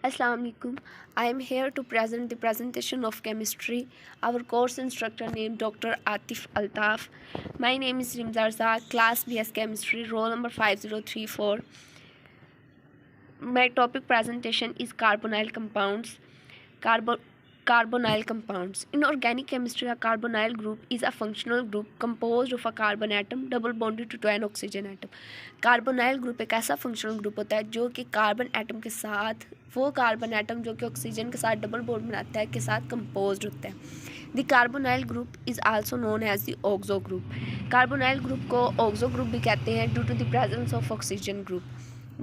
Assalamu alaikum. I am here to present the presentation of chemistry. Our course instructor named Dr. Atif Altaf. My name is Rimzar Saad, class BS chemistry, roll number 5034. My topic presentation is carbonyl compounds. Carbonyl compounds. In organic chemistry, a carbonyl group is a functional group composed of a carbon atom double bonded to an oxygen atom. Carbonyl group एक ऐसा functional group होता है जो कि carbon atom के साथ वो carbon atom जो कि ऑक्सीजन के साथ डबल बॉन्ड बनाता है के साथ कंपोज्ड होता है। The carbonyl group is also known as the oxo group. Carbonyl group को ऑक्सो ग्रुप भी कहते हैं due to the presence of oxygen group.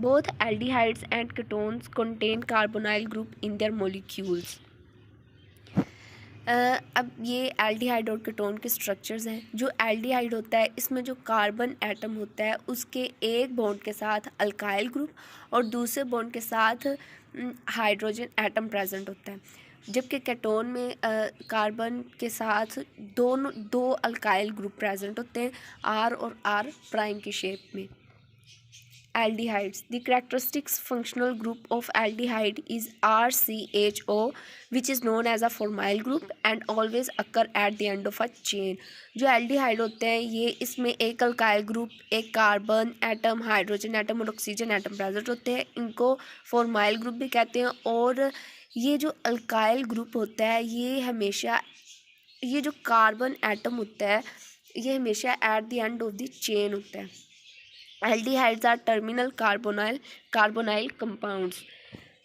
Both aldehydes and ketones contain carbonyl group in their molecules. अब ये aldehyde और ketone के structures हैं। जो एल्डिहाइड होता है इसमें जो कार्बन एटम होता है उसके एक बॉन्ड के साथ अल्काइल ग्रुप और दूसरे बॉन्ड के साथ हाइड्रोजन एटम प्रेजेंट होता है, जबकि कीटोन में कार्बन के साथ दो अल्काइल ग्रुप प्रेजेंट होते हैं आर और आर प्राइम की शेप में। Aldehydes. The characteristic functional group of aldehyde is RCHO, which is known as a formyl group and always occur at the end of a chain. जो aldehyde होते हैं ये इसमें एक अल्काइल ग्रुप, एक carbon atom, hydrogen atom और oxygen atom present होते हैं। इनको फॉर्माइल ग्रुप भी कहते हैं। और ये जो अल्काइल ग्रुप होता है ये जो कार्बन एटम होता है ये हमेशा at the end of the chain होता है। Aldehydes are terminal carbonyl compounds.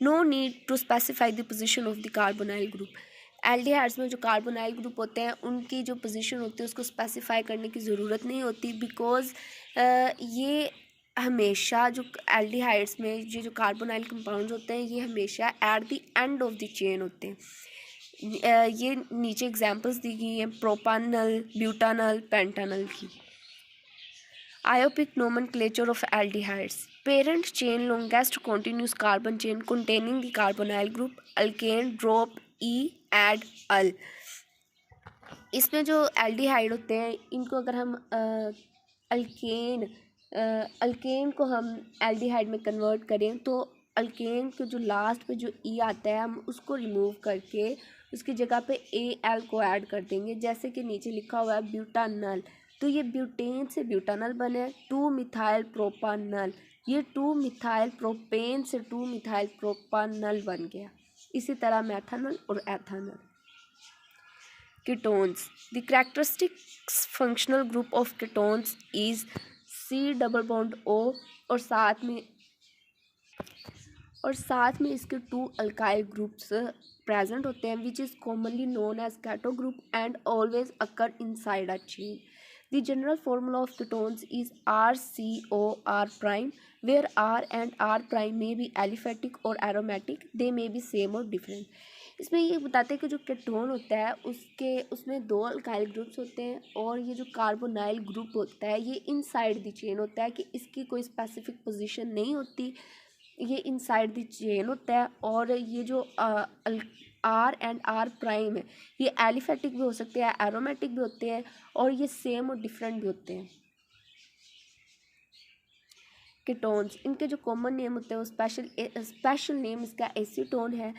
No need to specify the position of the carbonyl group. Aldehydes में जो कार्बोनाइल ग्रुप होते हैं उनकी जो पोजीशन होती है उसको स्पेसिफाई करने की ज़रूरत नहीं होती, बिकॉज ये हमेशा जो एल्डिहाइड्स में ये जो कार्बोनाइल कंपाउंड्स होते हैं ये हमेशा at the end of the chain होते हैं। ये नीचे एग्जांपल्स दी गई हैं प्रोपानल, ब्यूटानल, पेंटानल की। Iopic nomenclature of aldehydes. Parent chain longest continuous carbon chain containing the carbonyl group alkane drop E add al. इसमें जो एल्डिहाइड होते हैं इनको अगर हम अल्केन को हम एल्डिहाइड में कन्वर्ट करें तो अल्केन के जो लास्ट पे जो ई आता है हम उसको रिमूव करके उसकी जगह पे एल को ऐड कर देंगे, जैसे कि नीचे लिखा हुआ है ब्यूटानल। तो ये ब्यूटेन से ब्यूटानल बने 2 मिथाइल प्रोपानल, ये 2 मिथाइल प्रोपेन से 2 मिथाइल प्रोपानल बन गया। इसी तरह मैथानल और ethanal. Ketones. The characteristic functional group of ketones is C double bond O और साथ में इसके 2 अल्काइल ग्रुप्स प्रेजेंट होते हैं which is commonly known as keto group and always occur inside a chain. The general formula of ketones is RCOR prime, where R and R prime may be aliphatic or aromatic. They may be same or different. इसमें ये बताते हैं कि जो ketone होता है उसमें 2 alkyl groups होते हैं और ये जो कार्बोनाइल ग्रुप होता है ये इनसाइड द चेन होता है कि इसकी कोई स्पेसिफिक पोजीशन नहीं होती, ये इनसाइड द चेन होता है। और ये जो आर एंड आर प्राइम है ये एलिफेटिक भी हो सकते हैं, एरोमेटिक भी होते हैं और ये सेम और डिफरेंट भी होते हैं। कीटोन्स, इनके जो कॉमन नेम होते हैं वो स्पेशल नेम इसका एसीटोन है,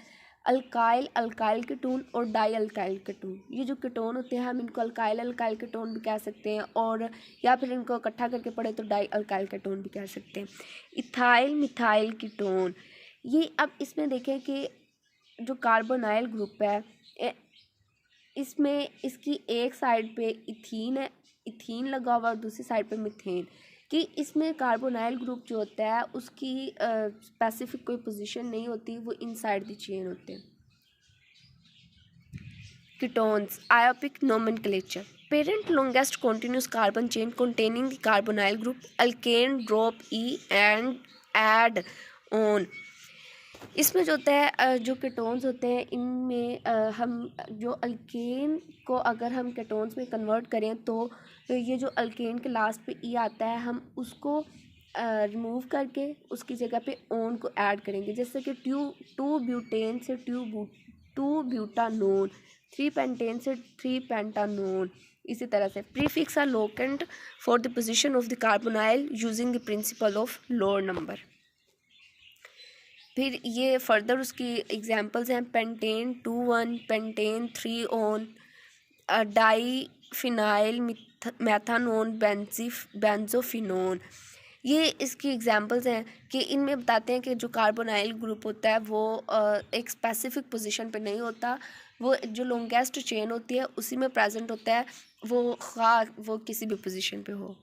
अल्काइल कीटोन और डाई अल्काइल कीटोन। ये जो कीटोन होते हैं हम इनको अल्काइल कीटोन भी कह सकते हैं और या फिर इनको इकट्ठा करके पढ़े तो डाई अल्काइल कीटोन भी कह सकते हैं। इथाइल मिथाइल कीटोन, ये अब इसमें देखें कि जो कार्बोनाइल ग्रुप है इसमें इसकी एक साइड पे इथीन लगा हुआ और दूसरी साइड पे मीथेन, कि इसमें कार्बोनाइल ग्रुप जो होता है उसकी स्पेसिफिक कोई पोजीशन नहीं होती, वो इनसाइड द चेन होते हैं। Ketones. Iopic nomenclature. Parent longest continuous carbon chain containing the carbonyl group alkane drop E and add on. इसमें जो होता है जो कीटोन्स होते हैं इनमें हम जो अल्केन को अगर हम कीटोन्स में कन्वर्ट करें तो ये जो अल्केन के लास्ट पे ई आता है हम उसको रिमूव करके उसकी जगह पे ओन को ऐड करेंगे, जैसे कि 2 ब्यूटेन से 2 ब्यूटानोन, 3 पेंटेन से 3 पेंटानोन। इसी तरह से prefix are locant for the position of the carbonyl using the principle of lower number. फिर ये फर्दर उसकी एग्जांपल्स हैं pentane 2,1, pentane 3-on, di phenyl methanone, benzophenone. ये इसकी एग्जांपल्स हैं कि इनमें बताते हैं कि जो कार्बोनाइल ग्रुप होता है वो एक स्पेसिफिक पोजीशन पे नहीं होता, वो जो लॉन्गेस्ट चेन होती है उसी में प्रेजेंट होता है, वो किसी भी पोजीशन पे हो।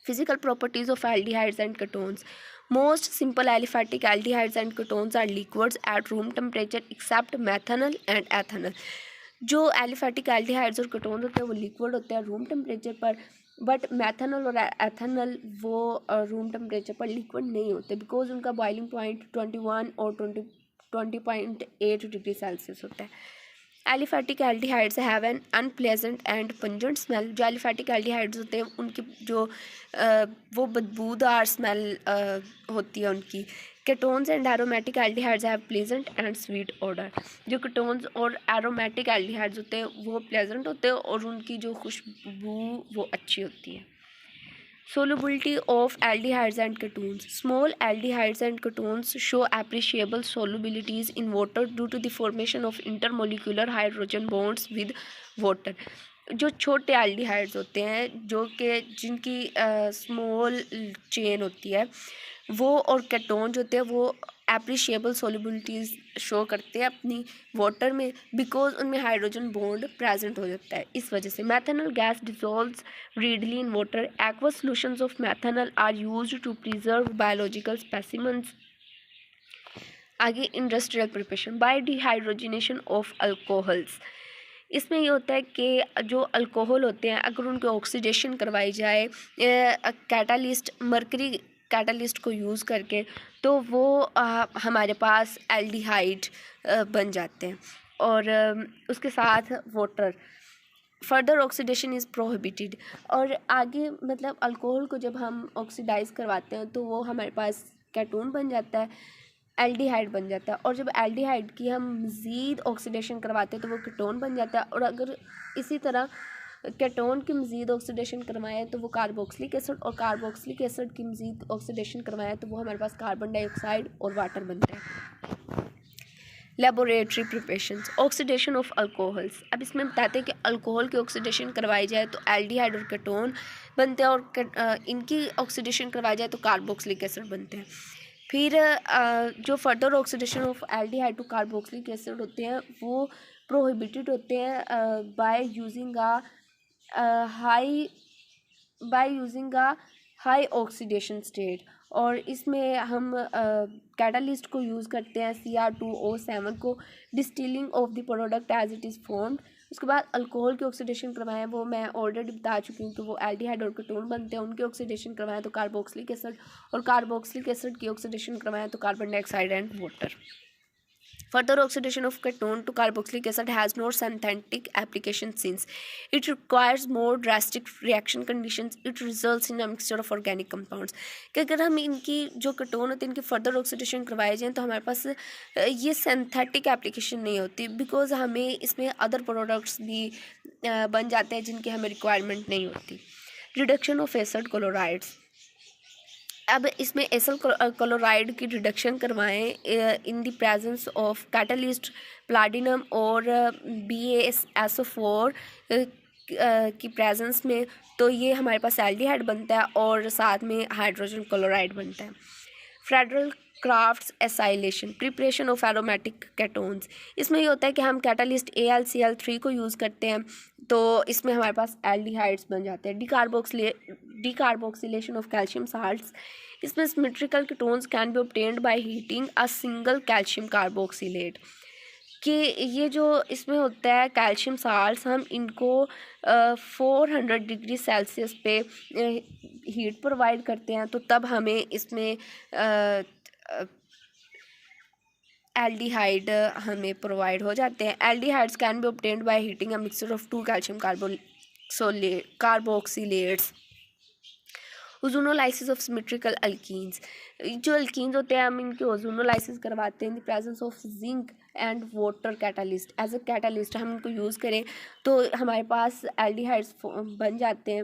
Physical properties of aldehydes and ketones. Most simple aliphatic aldehydes and ketones are liquids at room temperature except methanol and ethanol. जो एलिफैटिक एल्डिहाइड्स और कीटोन्स होते हैं वो लिक्विड होते हैं रूम टेम्परेचर पर, बट मैथनॉल और एथनॉल वो रूम टेम्परेचर पर लिक्विड नहीं होते बिकॉज उनका बॉइलिंग पॉइंट 21 और 20.8 डिग्री सेल्सियस होता है। Aliphatic aldehydes have an unpleasant and pungent smell. जो एलिफैटिक एल्डिहाइड्स होते हैं उनकी जो वो बदबूदार स्मेल होती है उनकी। Ketones and aromatic aldehydes have pleasant and sweet order. जो केटोन्स और एरोमेटिक एल्डिहाइड्स होते हैं वो प्लेजेंट होते हैं और उनकी जो खुशबू वो अच्छी होती है। Solubility of aldehydes and ketones. Small aldehydes and ketones show appreciable solubilities in water due to the formation of intermolecular hydrogen bonds with water. जो छोटे एल्डिहाइड्स होते हैं जो कि जिनकी स्मॉल चेन होती है वो और केटोन होते हैं वो एप्रिशिएबल सोलिबिलिटीज़ शो करते हैं अपनी वाटर में बिकॉज उनमें हाइड्रोजन बॉन्ड प्रेजेंट हो जाता है। इस वजह से methanol gas dissolves readily in water. Aqua solutions of methanol are used to preserve biological specimens. आगे industrial preparation by dehydrogenation of alcohols. इसमें ये होता है कि जो अल्कोहल होते हैं अगर उनके ऑक्सीडेशन करवाई जाए कैटालिस्ट मर्करी कैटालिस्ट को यूज़ करके तो वो हमारे पास एल्डिहाइड बन जाते हैं और उसके साथ water. Further oxidation is prohibited. और आगे मतलब अल्कोहल को जब हम ऑक्सीडाइज करवाते हैं तो वो हमारे पास केटोन बन जाता है, एल्डिहाइड बन जाता है। और जब एल्डिहाइड की हम मज़ीद ऑक्सीडेशन करवाते हैं तो वो कीटोन बन जाता है। और अगर इसी तरह केटोन की मज़ीद ऑक्सीडेशन करवाएं तो वो कार्बोक्सिलिक एसिड, और कार्बोक्सिलिक एसिड की मज़ीद ऑक्सीडेशन करवाएं तो वो हमारे पास कार्बन डाइऑक्साइड और वाटर बनता है। Laboratory preparations oxidation of alcohols. अब इसमें बताते हैं कि अल्कोहल की ऑक्सीडेशन करवाई जाए तो एल्डिहाइड और केटोन बनते हैं और इनकी ऑक्सीडेशन करवाई जाए तो कार्बोक्सिलिक एसिड बनते हैं। फिर जो further oxidation of aldehyde to carboxylic acid होते हैं वो प्रोहिबिटेड होते हैं by using a high oxidation state. और इसमें हम कैटालिस्ट को यूज़ करते हैं Cr2O7 को distilling of the product as it is formed. उसके बाद अल्कोहल की ऑक्सीडेशन करवाएं वो मैं ऑलरेडी बता चुकी हूँ, तो वो एल्डिहाइड और कीटोन बनते हैं। उनकी ऑक्सीडेशन करवाएं तो कार्बोक्सिलिक एसिड, और कार्बोक्सिलिक एसिड की ऑक्सीडेशन करवाएं तो carbon dioxide and water. Further oxidation of ketone to carboxylic acid has no synthetic application since it requires more drastic reaction conditions. It results in a mixture of organic compounds. कि अगर हम इनकी जो ketone होती है इनकी further oxidation करवाए जाएँ तो हमारे पास ये सिंथेटिक एप्लीकेशन नहीं होती बिकॉज हमें इसमें अदर प्रोडक्ट्स भी बन जाते हैं जिनकी हमें रिक्वायरमेंट नहीं होती। Reduction of acid chlorides. अब इसमें एसल क्लोराइड की रिडक्शन करवाएं इन the presence of catalyst platinum और BaSO4 की प्रेजेंस में, तो ये हमारे पास एल्डिहाइड बनता है और साथ में हाइड्रोजन क्लोराइड बनता है। Friedel Crafts acylation preparation of aromatic ketones. इसमें ये होता है कि हम कैटालिस्ट AlCl3 को यूज़ करते हैं तो इसमें हमारे पास एल्डिहाइड्स बन जाते हैं। Decarboxylation of calcium salts. इसमें symmetrical ketones can be obtained by heating a single calcium carboxylate. कि ये जो इसमें होता है कैल्शियम साल्ट्स हम इनको 400 डिग्री सेल्सियस पे हीट प्रोवाइड करते हैं तो तब हमें इसमें एल्डिहाइड हमें प्रोवाइड हो जाते हैं। Aldehydes can be obtained by heating a mixture of 2 calcium carboxylates. Ozonolysis of symmetrical alkenes. जो अल्कीन्स होते हैं हम इनके ओजोनोलाइसिस करवाते हैं in the presence of zinc and water catalyst. As a catalyst हम इनको यूज़ करें तो हमारे पास एल्डिहाइड्स बन जाते हैं।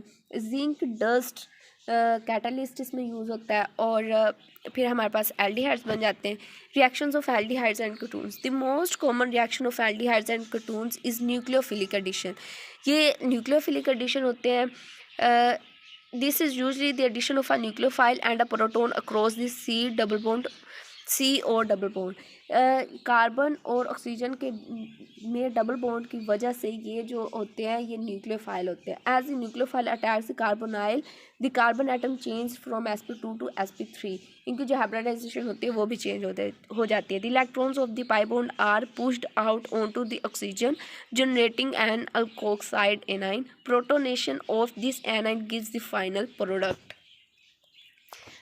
जिंक डस्ट कैटालिस्ट इसमें यूज़ होता है और फिर हमारे पास एल्डिहाइड्स बन जाते हैं। Reactions of aldehydes and ketones, the most common reaction of aldehydes and ketones is nucleophilic addition. ये न्यूक्लियोफिलिक एडिशन होते हैं। This is usually the addition of a nucleophile and a proton across the C और double bond. Carbon और oxygen के में double bond की वजह से ये जो होते हैं ये न्यूक्लियोफाइल होते हैं। As the nucleophile attacks the carbonyl, the carbon atom change from sp2 to sp3। इनकी जो हाइब्रिडाइजेशन होती है वो भी चेंज हो जाती है। The electrons of the pi bond are pushed out onto the oxygen generating an alkoxide anion. Protonation of this anion gives the final product.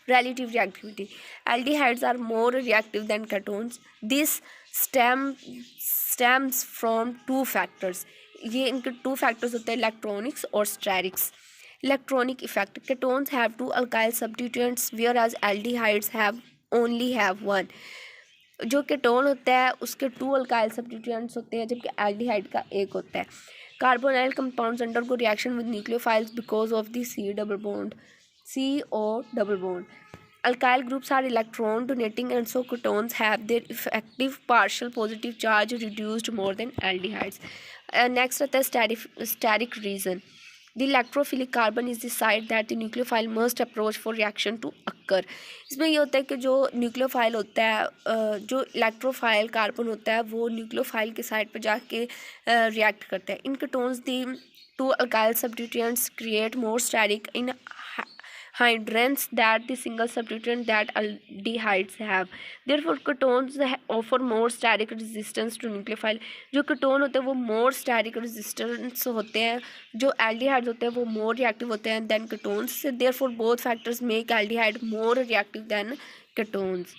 Relative reactivity, aldehydes are more reactive than ketones. This stems from two factors. ये इनके two factors होते हैं, electronics और sterics. Electronic effect, ketones have two alkyl substituents whereas aldehydes only have one. जो ketone होता है उसके 2 alkyl substituents होते हैं जबकि एल्डिहाइड का एक होता है। Carbonyl compounds undergo reaction with nucleophiles because of the CO double bond. Alkyl groups are electron donating and so ketones have their effective partial positive charge reduced more than aldehydes. Next आता है steric region. The electrophilic carbon is the site that the nucleophile must approach for reaction to occur. इसमें ये होता है कि जो nucleophile होता है, जो इलेक्ट्रोफाइल कार्बन होता है वो न्यूक्लियोफाइल के साइड पर जाके रिएक्ट करता है। इन ketones the 2 alkyl substituents create more steric in hydrants that the single substituent that aldehydes have. Therefore ketones offer more steric resistance to nucleophile. जो ketone होते हैं वो more steric resistance होते हैं, जो aldehydes होते हैं वो more reactive होते हैं than ketones. Therefore both factors make aldehyde more reactive than ketones.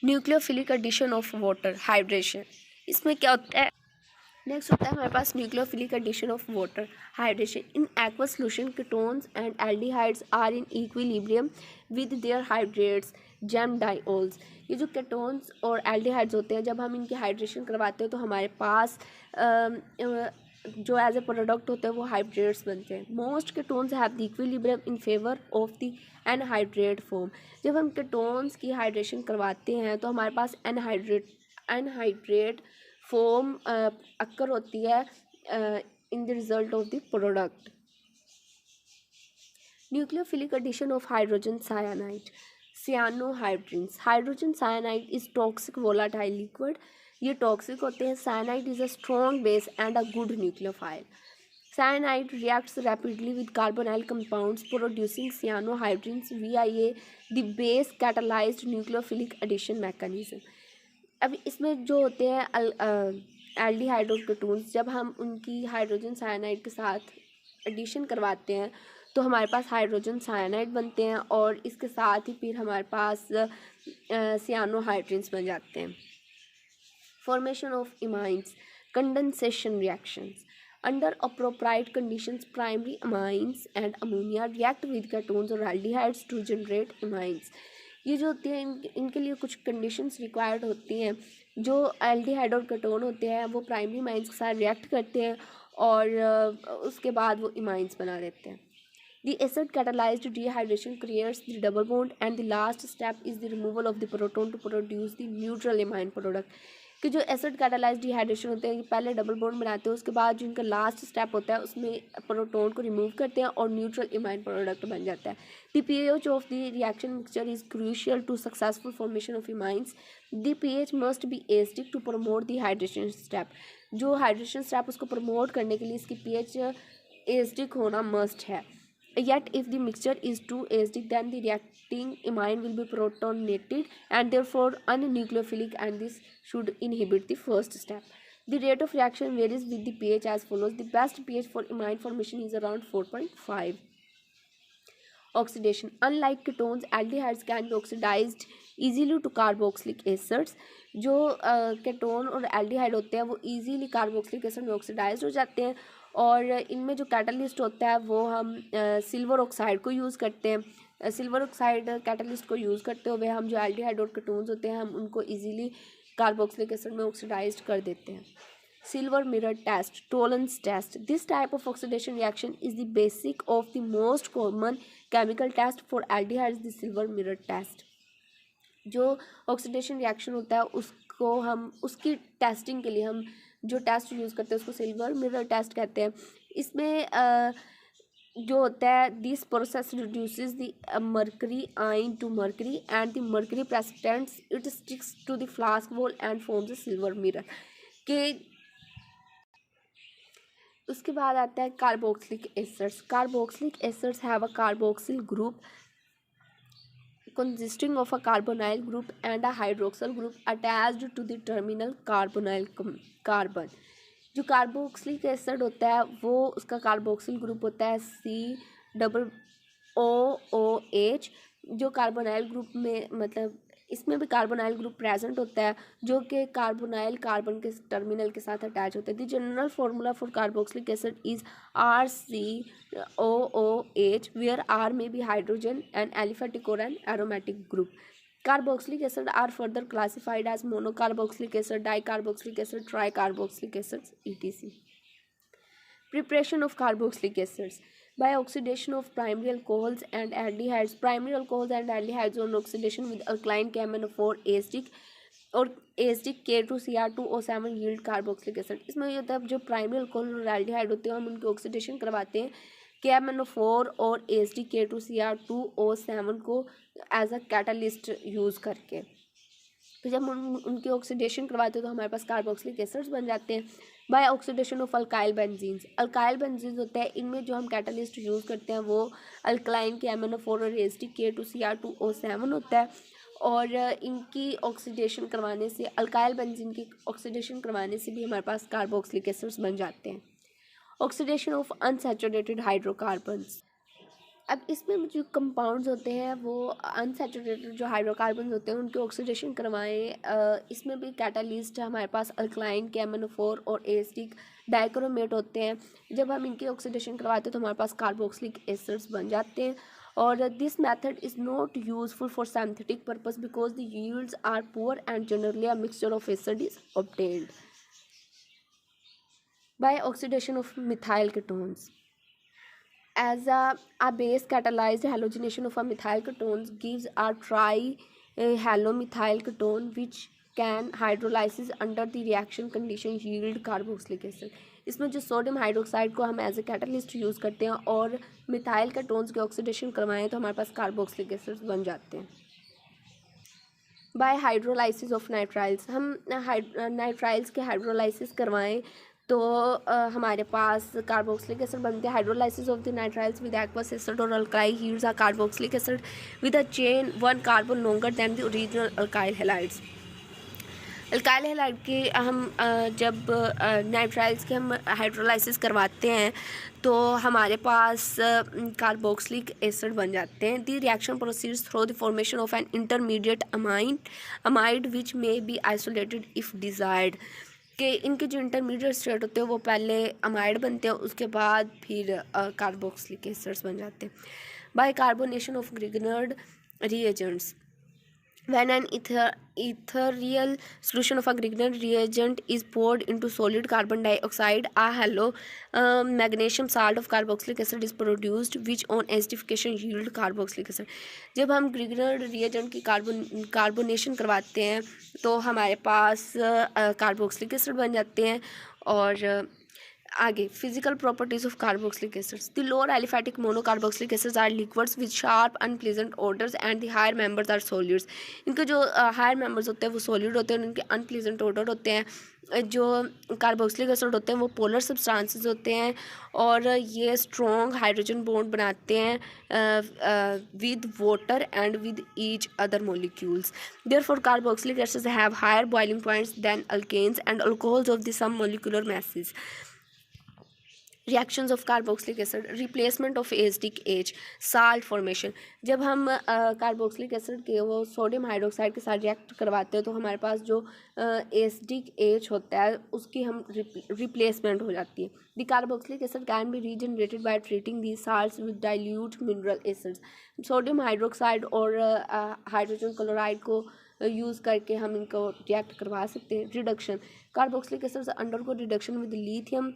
Nucleophilic addition of water, hydration. इसमें क्या होता है? नेक्स्ट होता है हमारे पास nucleophilic addition of water, hydration. In aqueous solution ketones and aldehydes are in equilibrium with their hydrates gem diols. ये जो कीटोन्स और एल्डिहाइड्स होते हैं जब हम इनकी हाइड्रेशन करवाते हैं तो हमारे पास जो एज ए प्रोडक्ट होते हैं वो हाइड्रेट्स बनते हैं। Most ketones have the equilibrium in favour of the anhydride form. जब हम कीटोन्स की हाइड्रेशन करवाते हैं तो हमारे पास एनहाइड्रेट फॉर्म अक्कर होती है in the result of the product. Nucleophilic addition of hydrogen cyanide, cyanohydrins. Hydrogen cyanide is toxic volatile liquid. ये टॉक्सिक होते हैं। Cyanide is a strong base and a good nucleophile. Cyanide reacts rapidly with carbonyl compounds producing cyanohydrins via the base catalysed nucleophilic addition mechanism. अब इसमें जो होते हैं aldehyde और ketones, जब हम उनकी हाइड्रोजन साइनाइड के साथ एडिशन करवाते हैं तो हमारे पास हाइड्रोजन साइनाइड बनते हैं और इसके साथ ही फिर हमारे पास सियानोहाइड्रिन्स बन जाते हैं। Formation of imines, condensation reactions. Under appropriate conditions, primary amines and ammonia react with ketones or aldehydes to generate amines. ये जो होती है इनके लिए कुछ कंडीशंस रिक्वायर्ड होती हैं। जो एल्डिहाइड और कीटोन होते हैं वो प्राइमरी इमाइंस के साथ रिएक्ट करते हैं और उसके बाद वो इमाइंस बना देते हैं। The acid catalyzed dehydration creates the double bond and the last step is the removal of the proton to produce the neutral amine product. कि जो एसिड कैटालाइज्ड डिहाइड्रेशन होते हैं पहले डबल बॉन्ड बनाते हैं, उसके बाद जो इनका लास्ट स्टेप होता है उसमें प्रोटोन को रिमूव करते हैं और न्यूट्रल इमाइन प्रोडक्ट बन जाता है। The pH of the reaction mixture is crucial to successful formation of imines. The pH must be acidic to promote the hydration step. जो हाइड्रेशन स्टेप उसको प्रमोट करने के लिए इसकी pH एसिडिक होना मस्ट है। Yet if the mixture is too acidic then the reacting amine will be protonated and therefore unnucleophilic and this should inhibit the first step. The rate of reaction varies with the pH as follows. The best pH for amine formation is around 4.5. Oxidation. Unlike ketones, aldehydes can be oxidized easily to carboxylic acids. जो ketone और aldehyde होते हैं वो easily carboxylic acid में oxidise हो जाते हैं और इनमें जो कैटलिस्ट होता है वो हम सिल्वर ऑक्साइड को यूज़ करते हैं। सिल्वर ऑक्साइड कैटलिस्ट को यूज़ करते हुए हम जो एल्डिहाइड और कीटोन्स होते हैं हम उनको इजीली कार्बोक्सिलिक एसिड में ऑक्सीडाइज कर देते हैं। Silver mirror test, Tollens test. This type of oxidation reaction is the basic of the most common chemical test for aldehydes, the silver mirror test. जो ऑक्सीडेशन रिएक्शन होता है उसको हम उसकी टेस्टिंग के लिए हम जो टेस्ट यूज़ करते हैं उसको सिल्वर मिरर टेस्ट कहते हैं. इसमें जो होता है this process reduces the mercury ion to mercury and the mercury precipitants it sticks to the flask wall and forms a silver mirror. के उसके बाद आता है carboxylic acids. Carboxylic acids have a carboxyl group consisting of a carbonyl group and a hydroxyl group attached to the terminal carbonyl carbon. जो carboxylic acid होता है वो उसका कार्बोक्सिल ग्रुप होता है COOH. जो कार्बोनाइल ग्रुप में मतलब इसमें भी कार्बोनाइल ग्रुप प्रेजेंट होता है जो कि कार्बोनाइल कार्बन के टर्मिनल के साथ अटैच होता है. The general formula for carboxylic acid is RCOOH where R may be hydrogen, an aliphatic or an aromatic group. Carboxylic acid are further classified as monocarboxylic acid, dicarboxylic acid, tricarboxylic acids, etc. Preparation of carboxylic acids by oxidation of primary alcohols and aldehydes. Primary alcohols and aldehydes on oxidation with alkyne KMnO4 acidic और acidic K2Cr2O7 yield carboxylic acid. इसमें ये होता है जो primary alcohol और aldehyde होते हैं हम उनकी ऑक्सीडेशन करवाते हैं KMnO4 और एसिडिक K2Cr2O7 को एज अ कैटालिस्ट यूज़ करके. तो जब हम उनकी ऑक्सीडेशन करवाते हैं तो हमारे पास कार्बोक्सिलिक एसिड्स बन जाते हैं. By oxidation of alkyl benzenes. Alkyl benzenes होते हैं इनमें जो हम कैटालिस्ट यूज़ करते हैं वो अल्कलाइन KMnO4 और एसिडिक K2Cr2O7 होता है. और इनकी ऑक्सीडेशन करवाने से अल्काइल बेंजीन की ऑक्सीडेशन करवाने से भी हमारे पास कार्बोक्सिलिक एसिड्स बन जाते हैं. Oxidation of unsaturated hydrocarbons. अब इसमें जो कंपाउंड्स होते हैं वो अनसैचुरेटेड जो हाइड्रोकार्बन्स होते हैं उनकी ऑक्सीडेशन करवाएं. इसमें भी कैटालिस्ट हमारे पास अल्कलाइन KMnO4 और एसिडिक डाइक्रोमेट होते हैं. जब हम इनकी ऑक्सीडेशन करवाते हैं तो हमारे पास कार्बोक्सिलिक एसिड्स बन जाते हैं. और this method is not useful for synthetic purpose because the yields are poor and generally a mixture of acid is obtained. By oxidation of methyl ketones. As a base catalyzed halogenation of a methyl ketones gives a tri-halomethyl ketone which can hydrolysis under the reaction condition yield carboxylic acid. इसमें जो sodium hydroxide को हम as a catalyst use करते हैं और methyl ketones की oxidation करवाएं तो हमारे पास कार्बोक्सिलिक एसिड्स बन जाते हैं. By hydrolysis of nitriles. हम नाइट्राइल्स के हाइड्रोलाइसिस करवाएं तो हमारे पास कार्बोक्सिलिक एसिड बनते हैं. Hydrolysis of the nitriles with aqueous acid और alkyl yields a carboxylic acid with a chain 1 carbon longer than the original alkyl halides. Alkyl halide के हम जब नाइट्राइल्स के हम हाइड्रोलाइसिस करवाते हैं तो हमारे पास कार्बोक्सिलिक एसिड बन जाते हैं. The reaction proceeds through the formation of an intermediate amide which may be isolated if desired. कि इनके जो इंटरमीडिएट स्टेट होते हैं वो पहले अमाइड बनते हैं उसके बाद फिर कार्बोक्सिलिक एसिड्स बन जाते हैं. By carbonation of Grignard reagents. When an ethereal solution of a Grignard reagent is poured into solid carbon dioxide, a halo magnesium salt of carboxylic acid is produced, which on acidification yield carboxylic acid. जब हम Grignard reagent की carbonation करवाते हैं तो हमारे पास carboxylic acid बन जाते हैं. और आगे physical properties of carboxylic acids. The lower aliphatic monocarboxylic acids are liquids with sharp unpleasant odours and the higher members are solids. इनके जो हायर मेंबर्स होते हैं वो सॉलिड होते हैं और इनके अनप्लीजेंट ऑर्डर होते हैं. जो कार्बोक्सिलिक एसिड होते हैं वो पोलर सब्सटेंसेस होते हैं और ये स्ट्रॉन्ग हाइड्रोजन बॉन्ड बनाते हैं with water and with each other molecules. Therefore carboxylic acids have higher boiling points than alkanes and alcohols of the same molecular masses. Reactions of carboxylic acid. Replacement of acidic H. Salt formation. जब हम carboxylic acid के वो sodium hydroxide के साथ react करवाते हैं तो हमारे पास जो एसिडिक एच होता है उसकी हम रिप्लेसमेंट हो जाती है. The carboxylic acid can be regenerated by treating the salts with dilute mineral acids. Sodium hydroxide और हाइड्रोजन क्लोराइड को यूज़ करके हम इनको रिएक्ट करवा सकते हैं। Reduction, carboxylic acids undergo reduction with lithium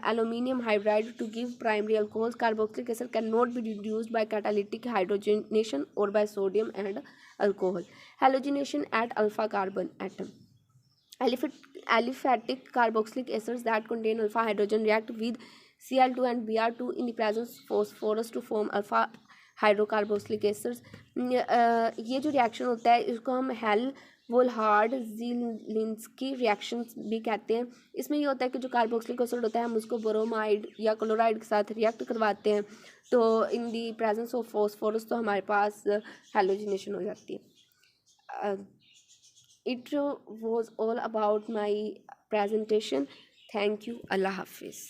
aluminium hydride to give primary alcohols. Carboxylic acid cannot be reduced by catalytic hydrogenation or by sodium and alcohol. Halogenation at alpha carbon atom. Aliphatic carboxylic acids that contain alpha hydrogen react with Cl2 and Br2 in the presence of phosphorus to form alpha hydrocarboxylic acids. ये जो reaction होता है इसको हम hello वोल्हार्ड Zelensky reaction भी कहते हैं। इसमें ये होता है कि जो कार्बोक्सिलिक एसिड होता है हम उसको ब्रोमाइड या क्लोराइड के साथ रिएक्ट करवाते हैं, तो इन दी प्रेजेंस ऑफ फॉस्फोरस तो हमारे पास हैलोजिनेशन हो जाती है। It was all about my presentation. Thank you. Allah Hafiz.